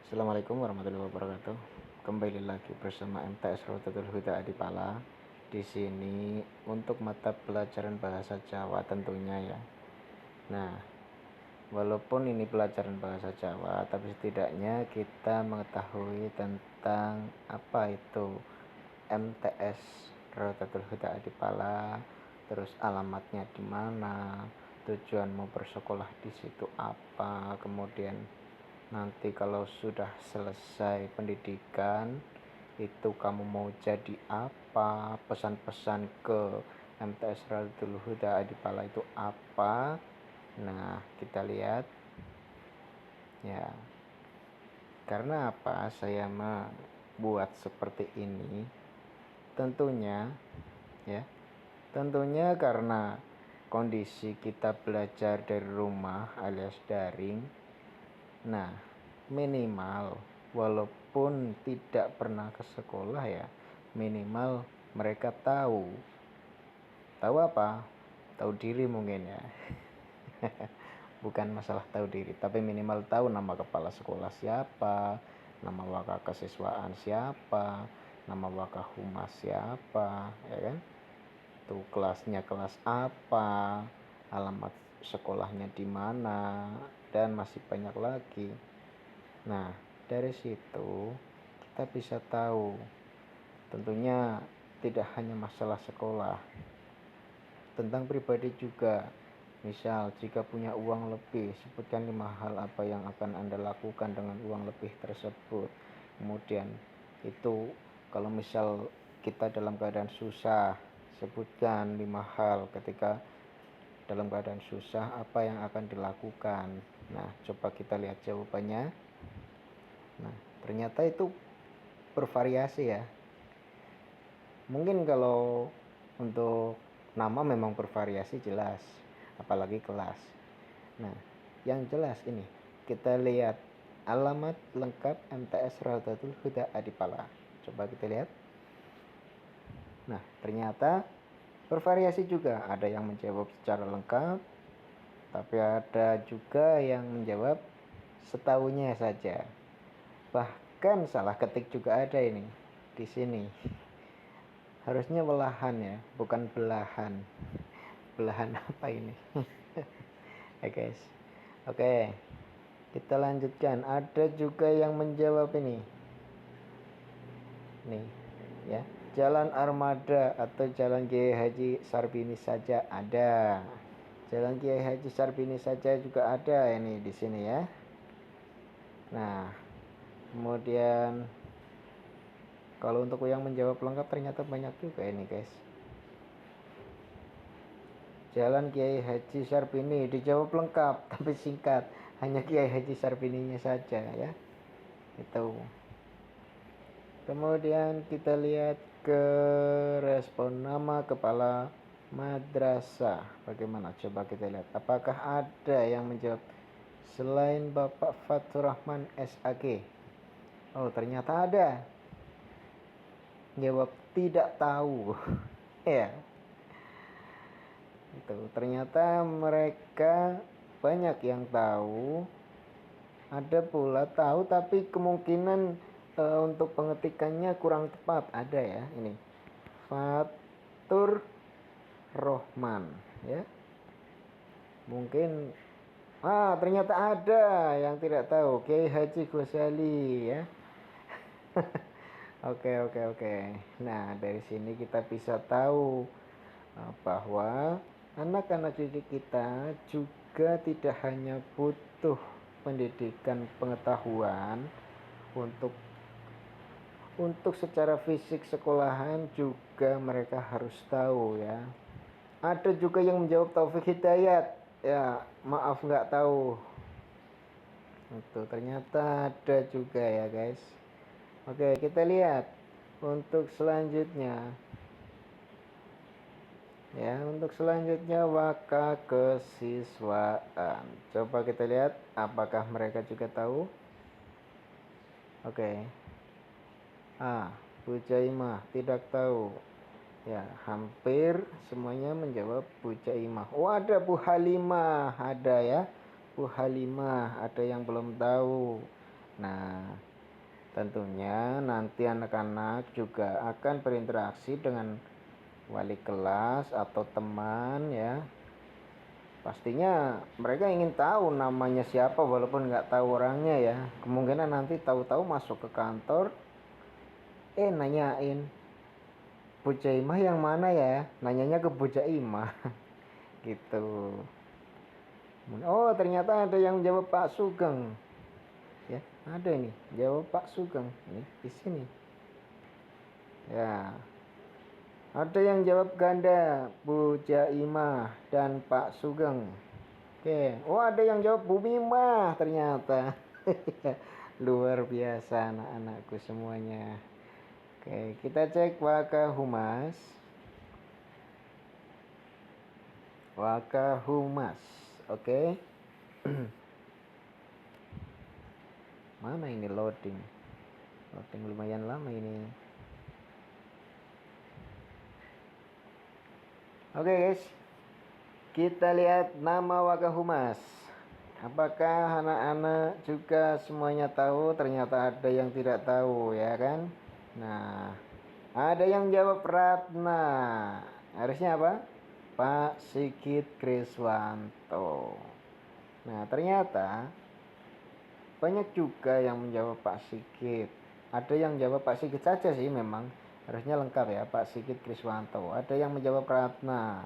Assalamualaikum warahmatullahi wabarakatuh. Kembali lagi bersama MTS Rotatul Huda Adipala. Di sini untuk mata pelajaran bahasa Jawa tentunya ya. Nah, walaupun ini pelajaran bahasa Jawa, tapi setidaknya kita mengetahui tentang apa itu MTS Rotatul Huda Adipala, terus alamatnya di mana, tujuanmu bersekolah di situ apa, kemudian nanti kalau sudah selesai pendidikan itu kamu mau jadi apa, pesan-pesan ke MTS Radul Huda Adipala itu apa. Nah, kita lihat ya. Karena apa saya membuat seperti ini? Tentunya ya, tentunya karena kondisi kita belajar dari rumah alias daring. Nah, minimal walaupun tidak pernah ke sekolah ya, minimal mereka tahu apa? Tahu diri mungkin ya. Bukan masalah tahu diri, tapi minimal tahu nama kepala sekolah siapa, nama wakakesiswaan siapa, nama wakahumas siapa, ya kan? Tuh kelasnya kelas apa, alamat sekolahnya di mana, dan masih banyak lagi. Nah, dari situ kita bisa tahu, tentunya tidak hanya masalah sekolah, tentang pribadi juga. Misal, jika punya uang lebih, sebutkan 5 hal apa yang akan Anda lakukan dengan uang lebih tersebut. Kemudian, itu kalau misal kita dalam keadaan susah, sebutkan 5 hal ketika dalam keadaan susah apa yang akan dilakukan. Nah, coba kita lihat jawabannya. Nah, ternyata itu bervariasi ya. Mungkin kalau untuk nama memang bervariasi jelas, apalagi kelas. Nah, yang jelas ini kita lihat alamat lengkap MTS Rotatul Huda Adipala. Coba kita lihat. Nah, ternyata bervariasi juga. Ada yang menjawab secara lengkap, tapi ada juga yang menjawab setahunya saja. Bahkan salah ketik juga ada ini di sini. Harusnya belahan ya, bukan belahan. Belahan apa ini? Ya guys. Oke. Kita lanjutkan. Ada juga yang menjawab ini. Nih, ya. Jalan Armada atau Jalan Kiai Haji Sarbini saja ada. Jalan Kiai Haji Sarbini saja juga ada ini di sini ya. Nah, kemudian kalau untuk yang menjawab lengkap ternyata banyak juga ini guys. Jalan Kiai Haji Sarbini dijawab lengkap tapi singkat, hanya Kiai Haji Sarbininya saja ya. Itu. Kemudian kita lihat ke respon nama kepala madrasah. Bagaimana? Coba kita lihat. Apakah ada yang menjawab selain Bapak Fatur Rahman SAG? Oh, ternyata ada. Jawab tidak tahu. Ya. Itu. Ternyata mereka banyak yang tahu. Ada pula tahu tapi kemungkinan untuk pengetikannya kurang tepat. Ada ya ini Fatur Rohman ya, mungkin ternyata ada yang tidak tahu Kiai Haji Ghazali ya. Oke. Nah, dari sini kita bisa tahu bahwa anak-anak didik kita juga tidak hanya butuh pendidikan pengetahuan untuk secara fisik sekolahan, juga mereka harus tahu ya. Ada juga yang menjawab Taufik Hidayat. Ya, maaf nggak tahu. Itu ternyata ada juga ya guys. Oke, kita lihat untuk selanjutnya. Ya, untuk selanjutnya wakakesiswaan. Coba kita lihat apakah mereka juga tahu. Oke. Bu Jaimah tidak tahu. Ya, hampir semuanya menjawab Bu Jaimah. Oh, ada Bu Halimah, ada ya. Bu Halimah, ada yang belum tahu. Nah, tentunya nanti anak-anak juga akan berinteraksi dengan wali kelas atau teman ya. Pastinya mereka ingin tahu namanya siapa walaupun nggak tahu orangnya ya. Kemungkinan nanti tahu-tahu masuk ke kantor, nanyain Bu Jaimah yang mana ya? Nanyanya ke Bu Jaimah gitu. Oh ternyata ada yang jawab Pak Sugeng ya, ada nih jawab Pak Sugeng nih di sini ya. Ada yang jawab ganda Bu Jaimah dan Pak Sugeng. Oke, oh ada yang jawab Bu Mimah ternyata. Luar biasa anak-anakku semuanya. Oke, kita cek Wakahumas. Wakahumas. Oke. Mana ini loading? Loading lumayan lama ini. Oke guys, kita lihat nama Wakahumas. Apakah anak-anak juga semuanya tahu? Ternyata ada yang tidak tahu ya kan. Nah, ada yang jawab Ratna. Harusnya apa? Pak Sigit Kriswanto. Nah ternyata banyak juga yang menjawab Pak Sigit. Ada yang jawab Pak Sigit saja sih memang. Harusnya lengkap ya, Pak Sigit Kriswanto. Ada yang menjawab Ratna.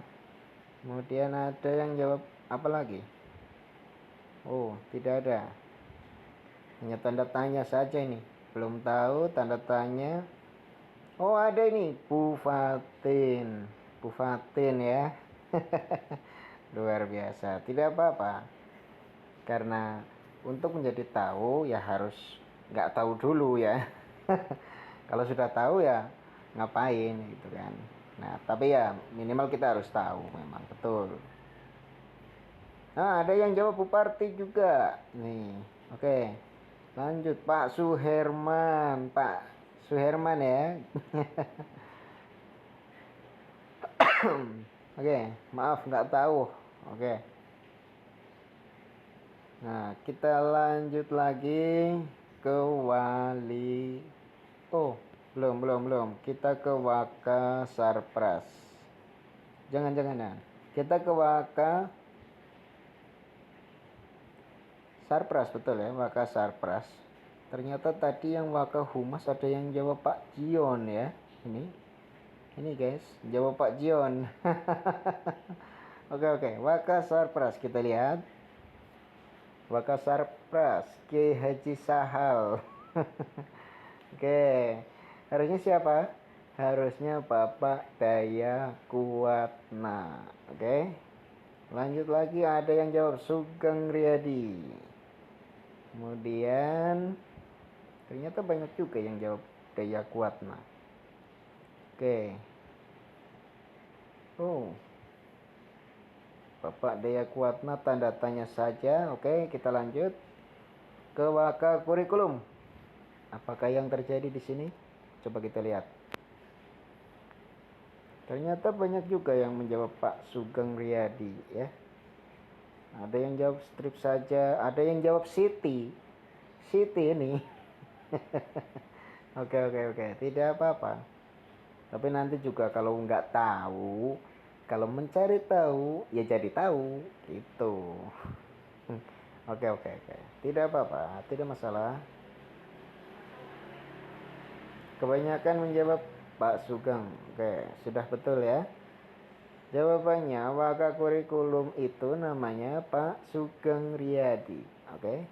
Kemudian ada yang jawab apa lagi? Oh, tidak ada. Hanya tanda tanya saja ini. Belum tahu tanda tanya. Oh, ada ini Bu Fatin. Bu Fatin ya. Luar biasa. Tidak apa-apa. Karena untuk menjadi tahu ya harus nggak tahu dulu ya. Kalau sudah tahu ya ngapain gitu kan. Nah tapi ya minimal kita harus tahu memang betul. Nah ada yang jawab Buparti juga nih. Oke lanjut Pak Suherman. Pak Suherman ya. Oke maaf nggak tahu. Oke nah kita lanjut lagi ke wali. Oh belum kita ke Waka Sarpras. Jangan ya, kita ke Waka Sarpras betul ya, Waka Sarpras. Ternyata tadi yang Waka Humas ada yang jawab Pak Jion ya. Ini guys, jawab Pak Jion. Oke, Waka Sarpras kita lihat. Waka Sarpras Ki Haji Sahal. Oke, harusnya siapa? Harusnya Bapak Daya Kuatna. Oke. Lanjut lagi ada yang jawab Sugeng Riyadi. Kemudian ternyata banyak juga yang jawab Daya Kuatna. Oke. Oh. Bapak Daya Kuatna tanda tanya saja. Oke, kita lanjut ke Waka Kurikulum. Apakah yang terjadi di sini? Coba kita lihat. Ternyata banyak juga yang menjawab Pak Sugeng Riyadi ya. Ada yang jawab strip saja, ada yang jawab Siti. Siti ini. Oke, tidak apa-apa. Tapi nanti juga kalau nggak tahu, kalau mencari tahu, ya jadi tahu gitu. Oke. Tidak apa-apa, tidak masalah. Kebanyakan menjawab Pak Sugeng. Oke, sudah betul ya. Jawabannya Waka Kurikulum itu namanya Pak Sugeng Riyadi. Oke.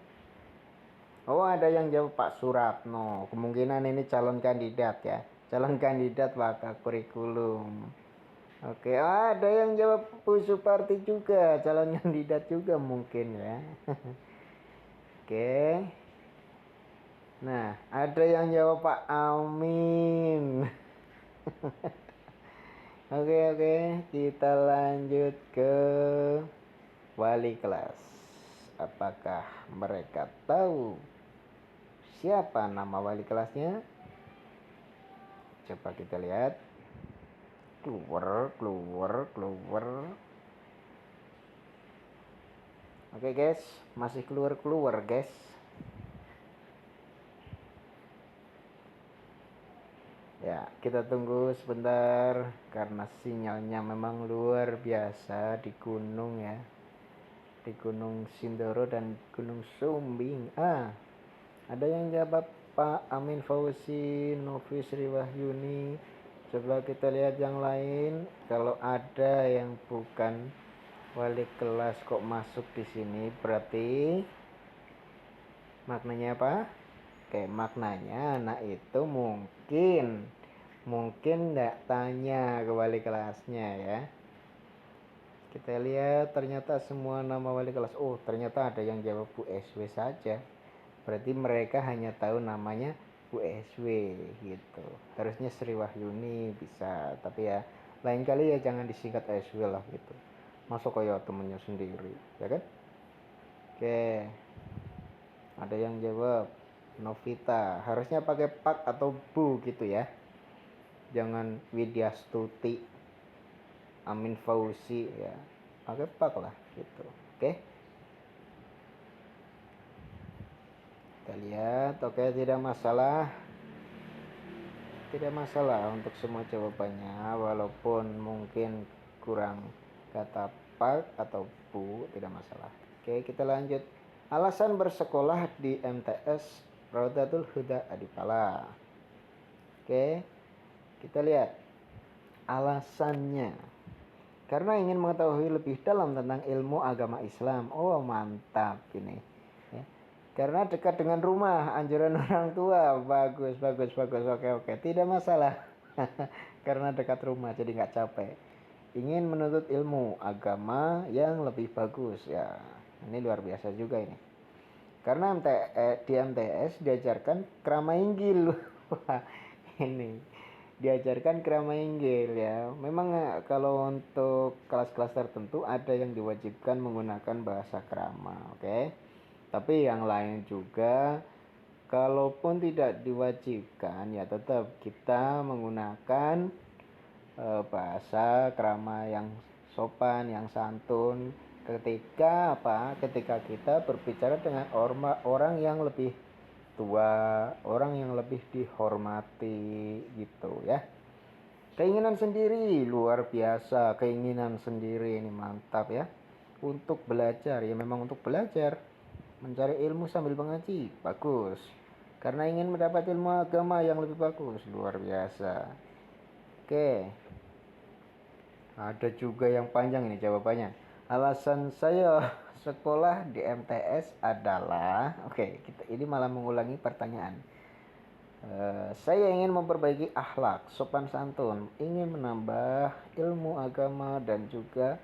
Oh, ada yang jawab Pak Suratno. Kemungkinan ini calon kandidat ya. Calon kandidat Waka Kurikulum. Oke, ada yang jawab Bu Suparti juga, calon kandidat juga mungkin ya. Oke. Nah, ada yang jawab Pak Amin. Oke, kita lanjut ke wali kelas. Apakah mereka tahu siapa nama wali kelasnya? Coba kita lihat. Keluar. Oke guys, masih keluar guys. Ya, kita tunggu sebentar karena sinyalnya memang luar biasa di gunung ya. Di Gunung Sindoro dan Gunung Sumbing. Ada yang jawab Pak Amin Fauzi, Novi Sri Wahyuni. Coba kita lihat yang lain. Kalau ada yang bukan wali kelas kok masuk di sini, berarti maknanya apa? Oke, maknanya anak itu mungkin enggak tanya ke wali kelasnya ya. Kita lihat ternyata semua nama wali kelas. Oh, ternyata ada yang jawab Bu SW saja. Berarti mereka hanya tahu namanya Bu SW gitu. Harusnya Sri Wahyuni bisa, tapi ya lain kali ya jangan disingkat SW lah gitu. Masuk kayak temennya sendiri, ya kan? Oke. Ada yang jawab Novita. Harusnya pakai Pak atau Bu gitu ya. Jangan Widya Stuti, Amin Fauzi ya. Pakai Pak lah gitu. Oke. Kita lihat, oke, tidak masalah. Tidak masalah untuk semua jawabannya, walaupun mungkin kurang kata Pak atau Bu, tidak masalah. Oke, kita lanjut. Alasan bersekolah di MTS Raudatul Huda Adipala. Oke, kita lihat alasannya. Karena ingin mengetahui lebih dalam tentang ilmu agama Islam. Oh, mantap ini. Ya. Karena dekat dengan rumah, anjuran orang tua. Bagus. Oke. Tidak masalah. Karena dekat rumah, jadi nggak capek. Ingin menuntut ilmu agama yang lebih bagus. Ya, ini luar biasa juga ini. Karena di MTS diajarkan krama inggil. Wah, ini diajarkan krama inggil ya. Memang kalau untuk kelas-kelas tertentu ada yang diwajibkan menggunakan bahasa krama, oke. Tapi yang lain juga, kalaupun tidak diwajibkan ya tetap kita menggunakan bahasa krama yang sopan, yang santun ketika ketika kita berbicara dengan orang yang lebih tua, orang yang lebih dihormati gitu ya. Keinginan sendiri luar biasa, keinginan sendiri ini mantap ya. Untuk belajar ya, memang untuk belajar, mencari ilmu sambil mengaji, bagus. Karena ingin mendapat ilmu agama yang lebih bagus, luar biasa. Oke. Ada juga yang panjang ini jawabannya. Alasan saya sekolah di MTS adalah, oke, ini malah mengulangi pertanyaan. Saya ingin memperbaiki akhlak, sopan santun, ingin menambah ilmu agama, dan juga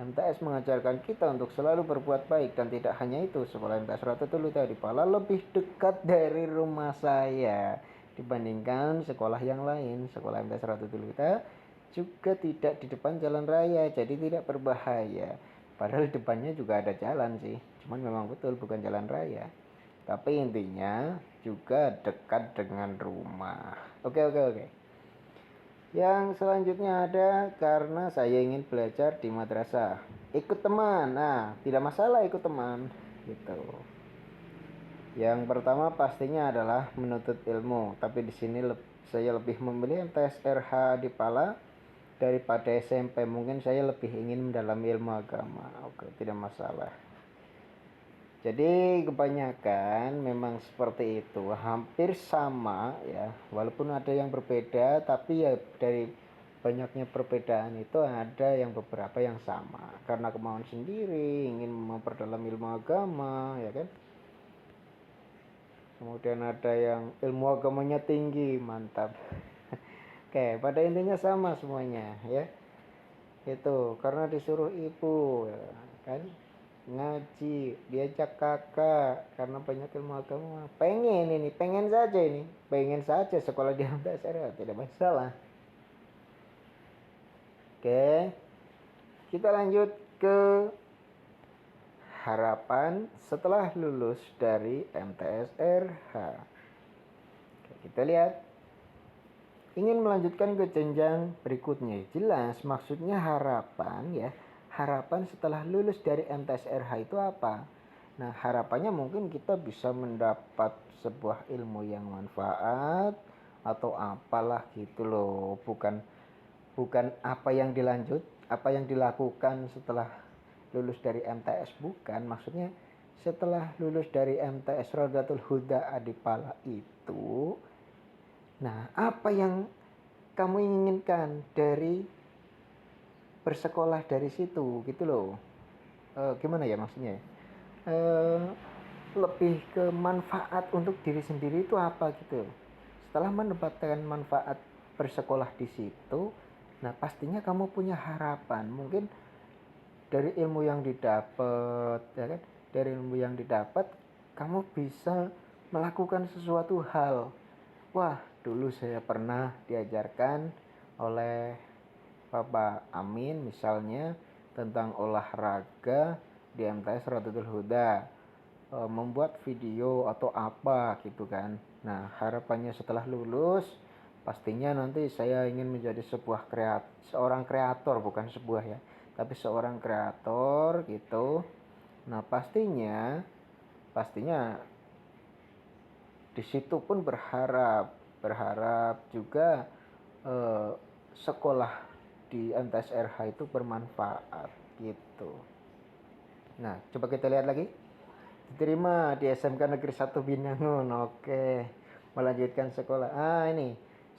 MTS mengajarkan kita untuk selalu berbuat baik. Dan tidak hanya itu, sekolah MTS Raudatul Huda Adipala lebih dekat dari rumah saya dibandingkan sekolah yang lain. Sekolah MTS Raudatul Huda juga tidak di depan jalan raya, jadi tidak berbahaya. Padahal depannya juga ada jalan sih, cuman memang betul bukan jalan raya. Tapi intinya juga dekat dengan rumah. Oke. Yang selanjutnya ada karena saya ingin belajar di madrasah. Ikut teman. Nah, tidak masalah ikut teman gitu. Yang pertama pastinya adalah menuntut ilmu, tapi di sini saya lebih memilih tes RH di Pala daripada SMP. Mungkin saya lebih ingin mendalami ilmu agama. Oke, tidak masalah. Jadi kebanyakan memang seperti itu, hampir sama ya, walaupun ada yang berbeda, tapi ya dari banyaknya perbedaan itu ada yang beberapa yang sama, karena kemauan sendiri, ingin memperdalam ilmu agama, ya kan. Kemudian ada yang ilmu agamanya tinggi, mantap. Oke, pada intinya sama semuanya ya. Itu karena disuruh ibu, ya kan, ngaji, diajak kakak karena banyak ilmu agama. Pengen saja sekolah di MTSR, tidak masalah. Oke, kita lanjut ke harapan setelah lulus dari MTSRH. Oke, kita lihat. Ingin melanjutkan ke jenjang berikutnya. Jelas maksudnya harapan ya. Harapan setelah lulus dari MTSRH itu apa? Nah, harapannya mungkin kita bisa mendapat sebuah ilmu yang manfaat, atau apalah gitu loh. Bukan apa yang dilakukan setelah lulus dari MTS, bukan. Maksudnya setelah lulus dari MTS Rodatul Huda Adipala itu, nah apa yang kamu inginkan dari bersekolah dari situ gitu loh. Gimana ya maksudnya? Eh, Lebih ke manfaat untuk diri sendiri itu apa gitu. Setelah mendapatkan manfaat bersekolah di situ, nah pastinya kamu punya harapan. Mungkin dari ilmu yang didapat, ya kan? Dari ilmu yang didapat, kamu bisa melakukan sesuatu hal. Wah, dulu saya pernah diajarkan oleh Bapak Amin misalnya tentang olahraga di MTS Rodatul Huda, membuat video atau apa gitu kan. Nah, harapannya setelah lulus pastinya nanti saya ingin menjadi seorang kreator, bukan sebuah ya, tapi seorang kreator gitu. Nah, pastinya di situ pun berharap juga eh, sekolah di MTS RH itu bermanfaat gitu. Nah, coba kita lihat lagi. Diterima di SMK Negeri 1 Binangun. Oke. Melanjutkan sekolah. Ini.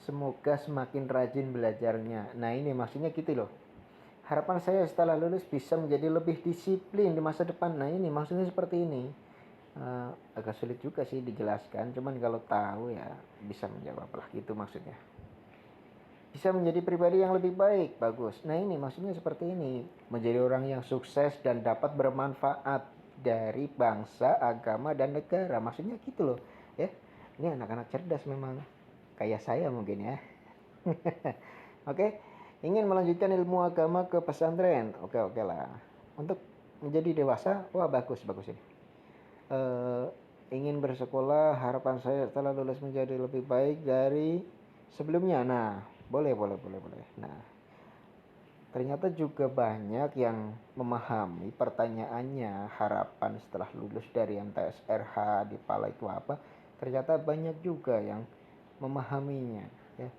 Semoga semakin rajin belajarnya. Nah, ini maksudnya gitu loh. Harapan saya setelah lulus bisa menjadi lebih disiplin di masa depan. Nah, ini maksudnya seperti ini. Agak sulit juga sih dijelaskan. Cuman kalau tahu ya bisa menjawab lah gitu maksudnya. Bisa menjadi pribadi yang lebih baik, bagus. Nah ini maksudnya seperti ini, menjadi orang yang sukses dan dapat bermanfaat dari bangsa, agama, dan negara. Maksudnya gitu loh, ya. Ini anak-anak cerdas memang, kayak saya mungkin ya. Oke, ingin melanjutkan ilmu agama ke pesantren. Oke lah. Untuk menjadi dewasa, wah bagus bagus ini. Ingin bersekolah, harapan saya setelah lulus menjadi lebih baik dari sebelumnya. Nah, boleh. Nah, ternyata juga banyak yang memahami pertanyaannya, harapan setelah lulus dari MTS RH di Pala itu apa. Ternyata banyak juga yang memahaminya ya.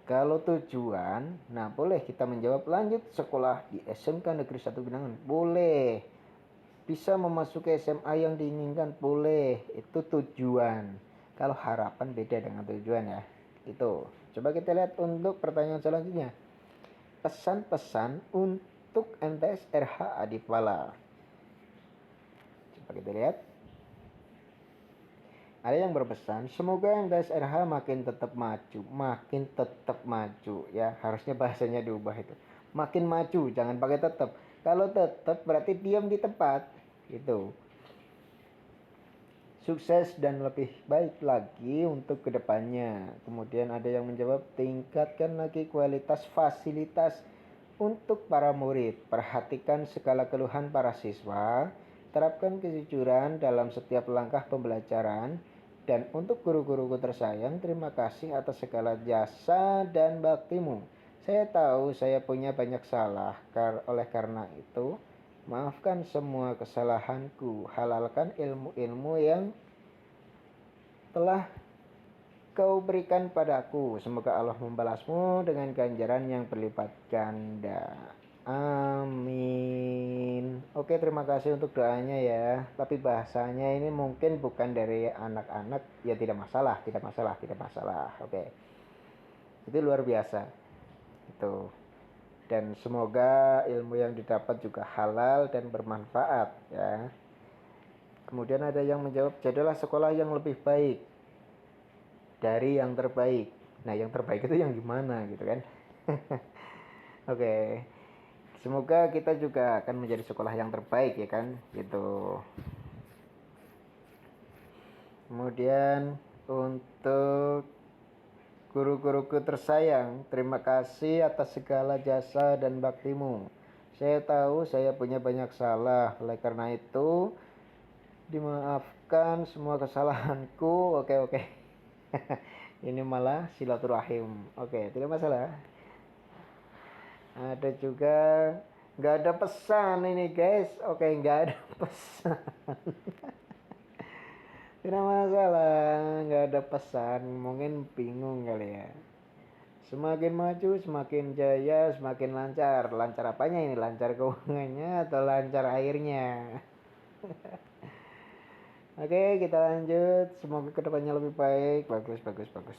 Kalau tujuan, nah boleh kita menjawab lanjut sekolah di SMK Negeri 1 Binangun. Boleh. Bisa memasuki SMA yang diinginkan, boleh. Itu tujuan. Kalau harapan beda dengan tujuan ya. Itu. Coba kita lihat untuk pertanyaan selanjutnya. Pesan-pesan untuk MTS RH Adipala. Coba kita lihat. Ada yang berpesan, semoga MTS RH makin tetap maju ya. Harusnya bahasanya diubah itu. Makin maju, jangan pakai tetap. Kalau tetap berarti diam di tempat. Gitu. Sukses dan lebih baik lagi untuk kedepannya. Kemudian ada yang menjawab, tingkatkan lagi kualitas fasilitas untuk para murid. Perhatikan segala keluhan para siswa. Terapkan kejujuran dalam setiap langkah pembelajaran. Dan untuk guru-guruku tersayang, terima kasih atas segala jasa dan baktimu. Saya tahu saya punya banyak salah, oleh karena itu, maafkan semua kesalahanku. Halalkan ilmu-ilmu yang telah kau berikan padaku. Semoga Allah membalasmu dengan ganjaran yang berlipat ganda. Amin. Oke, terima kasih untuk doanya ya. Tapi bahasanya ini mungkin bukan dari anak-anak. Ya tidak masalah. Oke. Itu luar biasa. Itu. Dan semoga ilmu yang didapat juga halal dan bermanfaat ya. Kemudian ada yang menjawab, jadilah sekolah yang lebih baik dari yang terbaik. Nah, yang terbaik itu yang gimana gitu kan? Oke. Semoga kita juga akan menjadi sekolah yang terbaik ya kan? Gitu. Kemudian untuk guru-guruku tersayang, terima kasih atas segala jasa dan baktimu. Saya tahu saya punya banyak salah, oleh karena itu dimaafkan semua kesalahanku. Oke. Ini malah silaturahim. Oke, tidak masalah. Ada juga nggak ada pesan ini guys. Oke, nggak ada pesan. Tidak masalah, nggak ada pesan, mungkin bingung kali ya. Semakin maju, semakin jaya, semakin lancar. Lancar apanya ini? Lancar keuangannya atau lancar airnya? Oke, kita lanjut. Semoga kedepannya lebih baik. Bagus, bagus, bagus.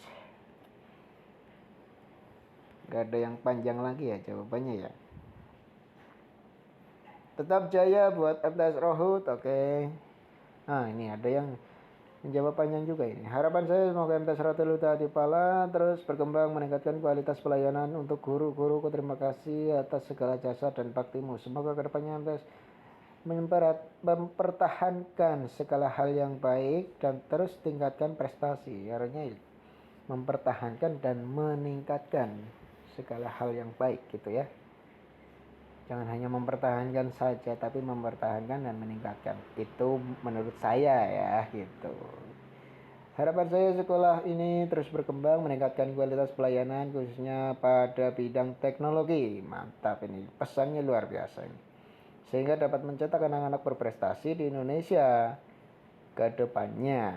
Gak ada yang panjang lagi ya jawabannya ya. Tetap jaya buat FTS Rohut. Oke. Nah, ini ada yang menjawab panjang juga ini. Harapan saya semoga MTS Rohut Adipala terus berkembang meningkatkan kualitas pelayanan untuk guru-guruku. Terima kasih atas segala jasa dan baktimu. Semoga kedepannya MTS mempertahankan segala hal yang baik dan terus tingkatkan prestasi. Artinya mempertahankan dan meningkatkan segala hal yang baik gitu ya. Jangan hanya mempertahankan saja tapi mempertahankan dan meningkatkan. Itu menurut saya ya gitu. Harapan saya sekolah ini terus berkembang meningkatkan kualitas pelayanan khususnya pada bidang teknologi. Mantap ini, pesannya luar biasa ini. Sehingga dapat mencetak anak-anak berprestasi di Indonesia ke depannya.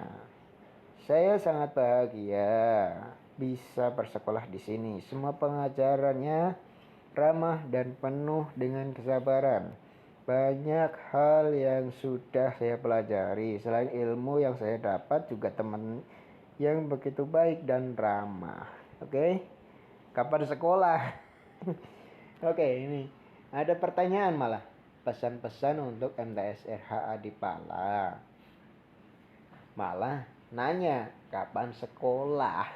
Saya sangat bahagia bisa bersekolah di sini. Semua pengajarannya ramah dan penuh dengan kesabaran. Banyak hal yang sudah saya pelajari. Selain ilmu yang saya dapat juga teman yang begitu baik dan ramah. Oke? Kapan sekolah? Oke, ini ada pertanyaan malah. Pesan-pesan untuk MTS RH Adipala. Malah nanya kapan sekolah.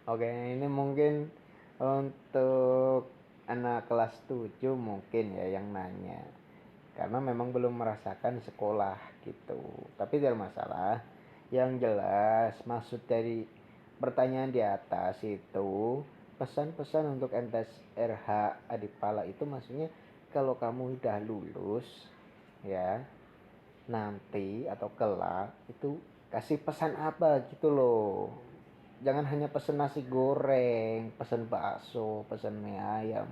Oke, ini mungkin untuk anak kelas 7 mungkin ya yang nanya. Karena memang belum merasakan sekolah gitu. Tapi tidak masalah. Yang jelas maksud dari pertanyaan di atas itu pesan-pesan untuk MTS RH Adipala itu maksudnya kalau kamu udah lulus ya nanti atau kelak itu kasih pesan apa gitu loh. Jangan hanya pesen nasi goreng, pesen bakso, pesen mie ayam.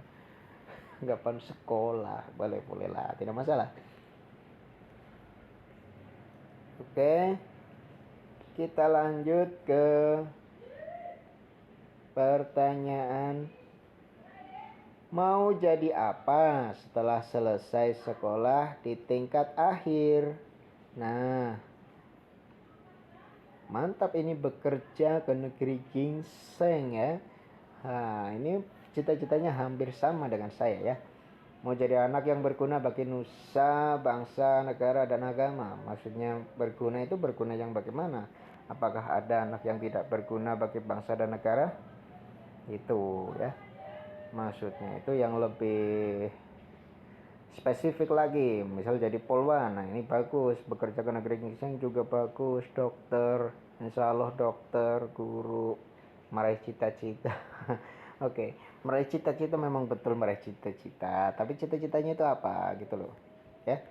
Kapan sekolah, boleh-boleh lah, tidak masalah. Oke, kita lanjut ke pertanyaan. Mau jadi apa setelah selesai sekolah di tingkat akhir? Nah, mantap ini bekerja ke negeri ginseng ya. Nah, ini cita-citanya hampir sama dengan saya ya. Mau jadi anak yang berguna bagi nusa, bangsa, negara, dan agama. Maksudnya berguna itu berguna yang bagaimana? Apakah ada anak yang tidak berguna bagi bangsa dan negara? Itu ya. Maksudnya itu yang lebih spesifik lagi. Misal jadi polwan. Nah ini bagus. Bekerja ke negeri ginseng juga bagus. Dokter. Insya Allah dokter, guru. Meraih cita-cita. Oke, meraih cita-cita memang betul meraih cita-cita, tapi cita-citanya itu apa gitu loh. Ya.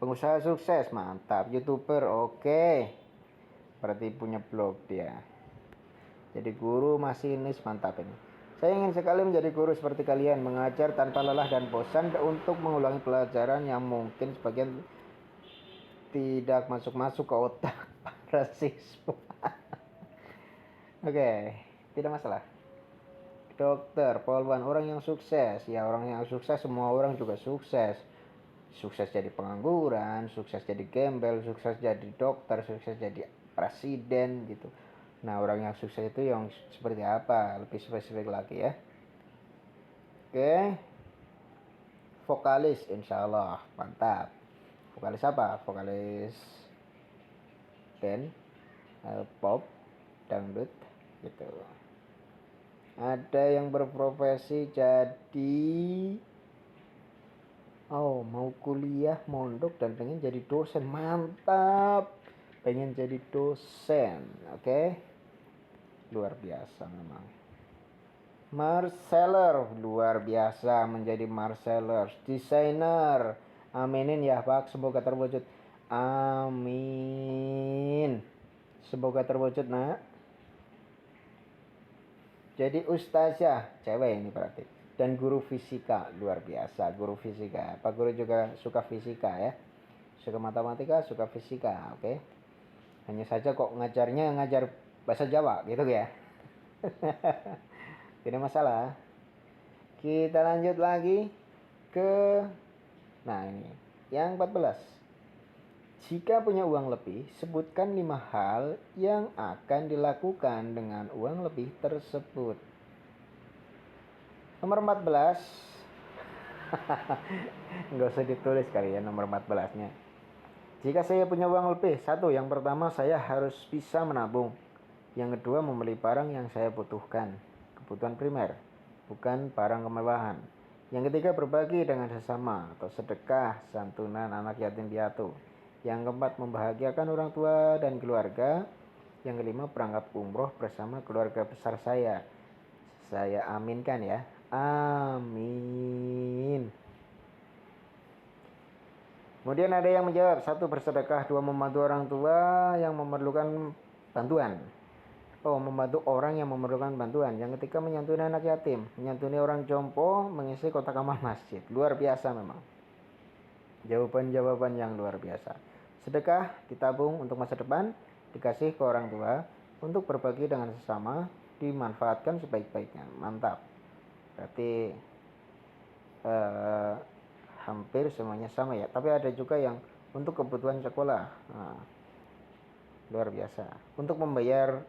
Pengusaha sukses, mantap. YouTuber, oke. Berarti punya blog dia. Jadi guru, masinis, mantap ini. Saya ingin sekali menjadi guru seperti kalian, mengajar tanpa lelah dan bosan untuk mengulangi pelajaran yang mungkin sebagian tidak masuk-masuk ke otak para siswa. Oke, tidak masalah. Dokter, polwan, orang yang sukses. Ya orang yang sukses, semua orang juga sukses. Sukses jadi pengangguran, sukses jadi gembel, sukses jadi dokter, sukses jadi presiden gitu. Nah orang yang sukses itu yang seperti apa? Lebih spesifik lagi ya. Oke. Vokalis insya Allah mantap. Vokalis apa? Vokalis band, pop, dangdut gitu. Ada yang berprofesi jadi mau kuliah mondok dan pengen jadi dosen. Mantap. Pengen jadi dosen. Oke. Luar biasa memang. Marseller luar biasa menjadi marseller. Desainer. Aminin ya Pak, semoga terwujud. Amin. Semoga terwujud nak. Jadi ustazah, cewek ini berarti. Dan guru fisika, luar biasa. Guru fisika. Pak Guru juga suka fisika ya. suka matematika, suka fisika, oke. Hanya saja kok ngajarnya ngajar bahasa Jawa gitu ya. Tidak masalah. Kita lanjut lagi ke ini yang 14. Jika punya uang lebih, sebutkan 5 hal yang akan dilakukan dengan uang lebih tersebut. Nomor 14. Nggak usah ditulis kali ya nomor 14-nya. Jika saya punya uang lebih, yang pertama saya harus bisa menabung. Yang kedua membeli barang yang saya butuhkan, kebutuhan primer, bukan barang kemewahan. Yang ketiga berbagi dengan sesama atau sedekah, santunan anak yatim piatu. Yang keempat membahagiakan orang tua dan keluarga. Yang kelima berangkat umroh bersama keluarga besar saya. Saya aminkan ya. Amin. Kemudian ada yang menjawab, 1 bersedekah, 2 membantu orang tua yang memerlukan bantuan. Membantu orang yang memerlukan bantuan. Yang ketiga menyantuni anak yatim, menyantuni orang jompo, mengisi kotak amal masjid. Luar biasa memang. Jawaban-jawaban yang luar biasa. Sedekah ditabung untuk masa depan, dikasih ke orang tua, untuk berbagi dengan sesama, dimanfaatkan sebaik-baiknya. Mantap. Berarti hampir semuanya sama ya. Tapi ada juga yang untuk kebutuhan sekolah. Luar biasa. Untuk membayar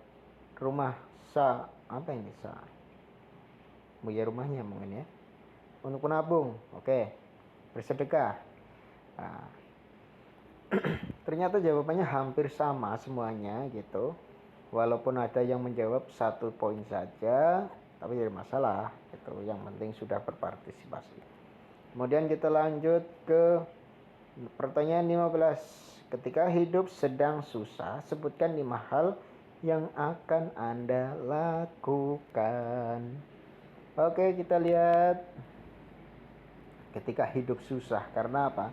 rumah bayar rumahnya mungkin ya. Untuk menabung, oke. Bersedekah. Ternyata jawabannya hampir sama semuanya gitu. Walaupun ada yang menjawab 1 poin saja, tapi tidak masalah gitu. Yang penting sudah berpartisipasi. Kemudian kita lanjut ke pertanyaan 15. Ketika hidup sedang susah, sebutkan 5 hal yang akan Anda lakukan. Oke, kita lihat. Ketika hidup susah, karena apa?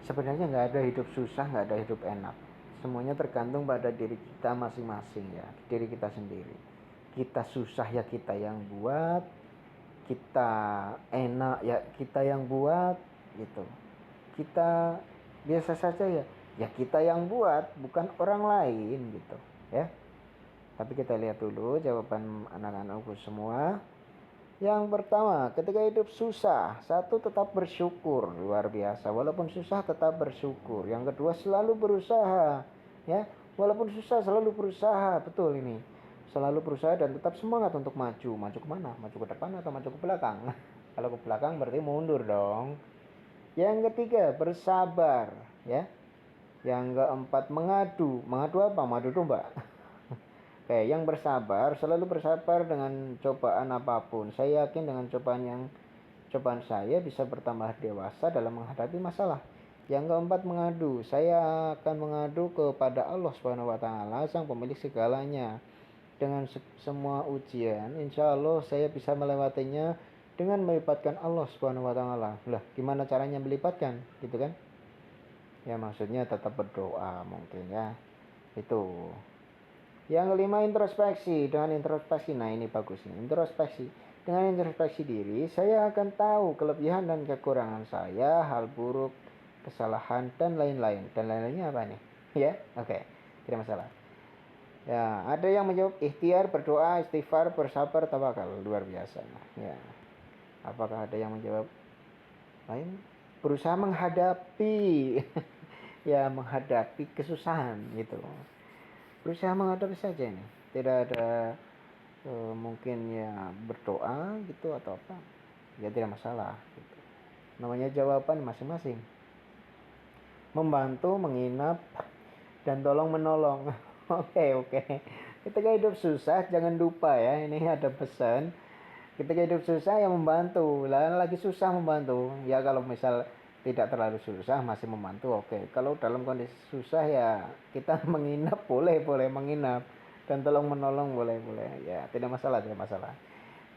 Sebenarnya nggak ada hidup susah, nggak ada hidup enak. Semuanya tergantung pada diri kita masing-masing ya, diri kita sendiri. Kita susah ya kita yang buat, kita enak ya kita yang buat gitu. Kita biasa saja ya kita yang buat, bukan orang lain gitu ya. Tapi kita lihat dulu jawaban anak-anakku semua. Yang pertama, ketika hidup susah, 1 tetap bersyukur, luar biasa. Walaupun susah tetap bersyukur. Yang kedua selalu berusaha, ya. Walaupun susah selalu berusaha, betul ini. Selalu berusaha dan tetap semangat untuk maju. Maju kemana? Maju ke depan atau maju ke belakang? Kalau ke belakang berarti mundur dong. Yang ketiga bersabar, ya. Yang keempat mengadu. Mengadu apa? Madu domba. Yang bersabar, selalu bersabar dengan cobaan apapun. Saya yakin dengan cobaan saya bisa bertambah dewasa dalam menghadapi masalah. Yang keempat mengadu. Saya akan mengadu kepada Allah Subhanahu wa taala, Sang pemilik segalanya. Dengan semua ujian, insya Allah saya bisa melewatinya dengan melibatkan Allah Subhanahu wa taala. Lah, gimana caranya melibatkan? Gitu kan? Ya maksudnya tetap berdoa mungkin ya. Itu. Yang kelima introspeksi. Dengan introspeksi, nah ini bagus nih, introspeksi. Dengan introspeksi diri, saya akan tahu kelebihan dan kekurangan saya, hal buruk, kesalahan dan lain-lain. Dan lain-lainnya apa nih? Ya, oke, tidak masalah. Ya, ada yang menjawab ikhtiar, berdoa, istighfar, bersabar, tawakal. Luar biasa. Ya, apakah ada yang menjawab lain? Berusaha menghadapi, ya menghadapi kesusahan gitu. Berusaha menghadapi saja ini, tidak ada mungkin ya berdoa gitu atau apa ya, tidak masalah gitu. Namanya jawaban masing-masing. Membantu, menginap, dan tolong menolong. Oke. Ketika hidup susah jangan lupa ya, ini ada pesan. Ketika hidup susah ya membantu. Lagi susah membantu ya. Kalau misal tidak terlalu susah masih membantu, oke. Kalau dalam kondisi susah ya kita menginap, boleh menginap, dan tolong menolong boleh ya, tidak masalah.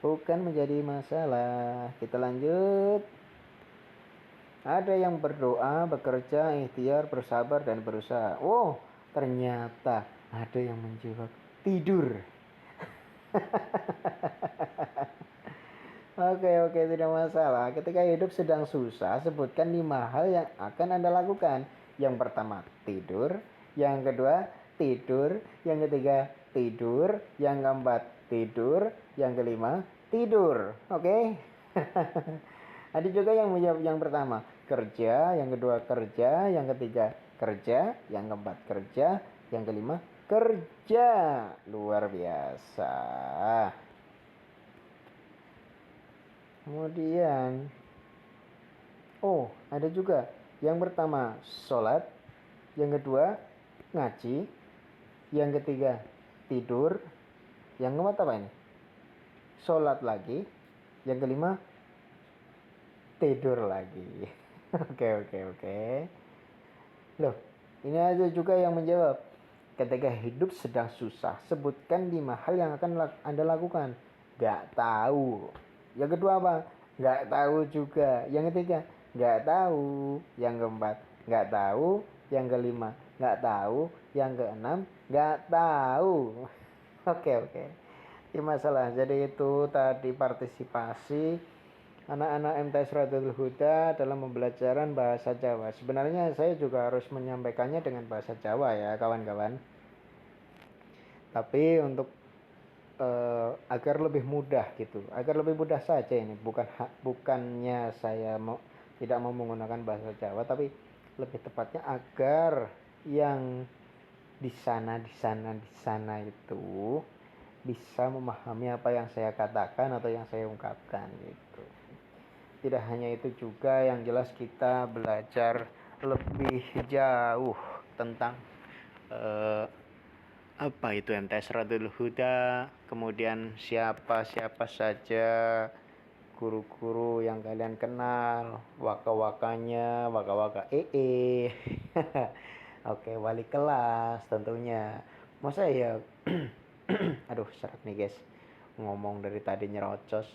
Bukan menjadi masalah. Kita lanjut. Ada yang berdoa, bekerja, ikhtiar, bersabar, dan berusaha. Ternyata ada yang menjawab tidur. Oke, tidak masalah. Ketika hidup sedang susah, sebutkan 5 hal yang akan Anda lakukan Yang pertama tidur, yang kedua tidur, yang ketiga tidur, yang keempat tidur, yang kelima tidur. Oke. Ada juga yang menjawab yang pertama kerja, yang kedua kerja, yang ketiga kerja, yang keempat kerja, yang kelima kerja. Luar biasa. Kemudian ada juga yang pertama sholat, yang kedua ngaji, yang ketiga tidur, yang keempat apa ini? Sholat lagi, yang kelima tidur lagi. Oke. Loh, ini ada juga yang menjawab. Ketika hidup sedang susah, sebutkan 5 hal yang akan Anda lakukan. Gak tahu. Yang kedua apa? Gak tahu juga. Yang ketiga, gak tahu. Yang keempat, gak tahu. Yang kelima, gak tahu. Yang keenam, gak tahu. Oke. Ini masalah. Jadi itu tadi partisipasi anak-anak MTS Radul Huda dalam pembelajaran bahasa Jawa. Sebenarnya saya juga harus menyampaikannya dengan bahasa Jawa ya kawan-kawan. Tapi untuk agar lebih mudah gitu, agar lebih mudah saja ini. Bukannya saya tidak mau menggunakan bahasa Jawa, tapi lebih tepatnya agar yang di sana itu bisa memahami apa yang saya katakan atau yang saya ungkapkan gitu. Tidak hanya itu juga, yang jelas kita belajar lebih jauh tentang apa itu MTS Radul Huda, kemudian siapa saja guru-guru yang kalian kenal, waka-wakanya, waka-waka Oke, wali kelas tentunya. Masa ya aduh serak nih guys, ngomong dari tadi nyerocos.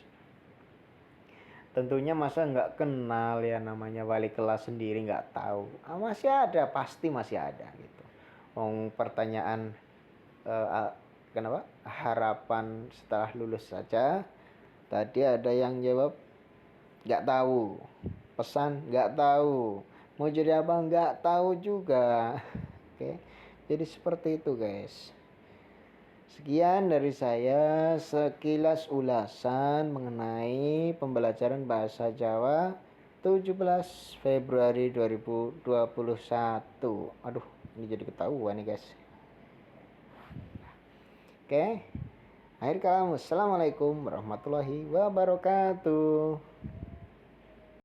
Tentunya masa nggak kenal ya namanya wali kelas sendiri, nggak tahu. Masih ada, pasti masih ada gitu. Pertanyaan kenapa harapan setelah lulus saja. Tadi ada yang jawab nggak tahu, pesan nggak tahu, mau jadi apa nggak tahu juga. Oke, jadi seperti itu guys. Sekian dari saya sekilas ulasan mengenai pembelajaran bahasa Jawa 17 Februari 2021. Aduh, ini jadi ketahuan nih guys. Oke. Akhir kalam, wassalamualaikum warahmatullahi wabarakatuh.